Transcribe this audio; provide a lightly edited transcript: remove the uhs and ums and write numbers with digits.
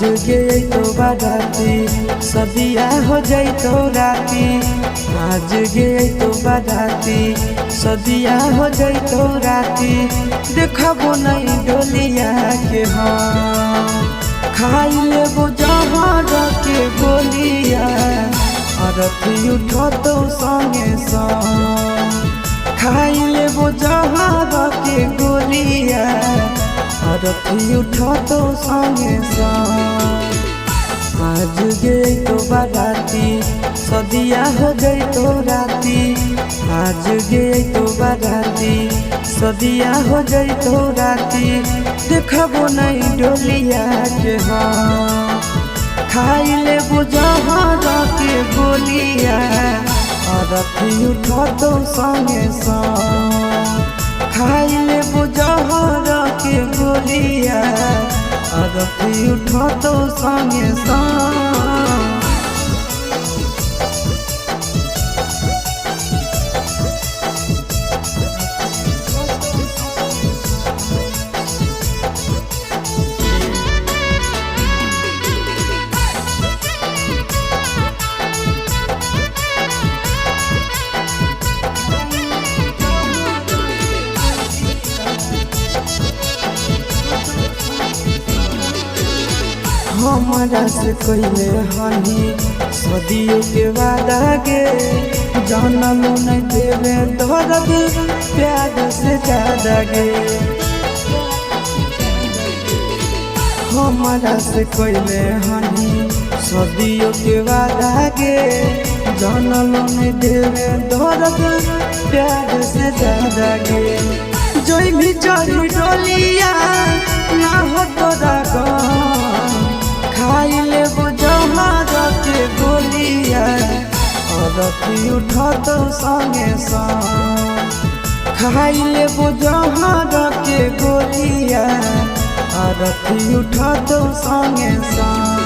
आज गए तो बाराती सदिया हो जाई तो राती। आज गए तो बाराती सदिया हो जाई तो राती। देखबो नहीं डोलिया के हम खाई लेबो जहर के गोलिया। अरथी उठो तो संगे संग खाई लेबो जहर के गोलिया। अरथी उठो तो संगे संग आज गई तो बाराती सदिया हो गई तो राती। आज गई तो बाराती सदिया हो गई तो राती। देखबो नहीं डोलिया के हम खाई लेबो जहर के गोलिया। अरथी उठो तो संगे संग खाई लेबो जहर के गोलिया। अरथी उठो तो संगे संग हमारा से कोइले हनी सदियों के वादा गे। जानम नहीं देवे दर्द प्यार से ज्यादा गे। हमारा से कोइले हनी सदियों के वादा गे। जानम नहीं देवे दर्द प्यार से ज्यादा गे। जोई भी चढ़ी डोलिया ना हो तोरा खाई लेबो जहर के गोलिया। अरथी उठो तो संगे संग खाई लेबो जहर के गोलिया। अरथी उठो तो संगे संग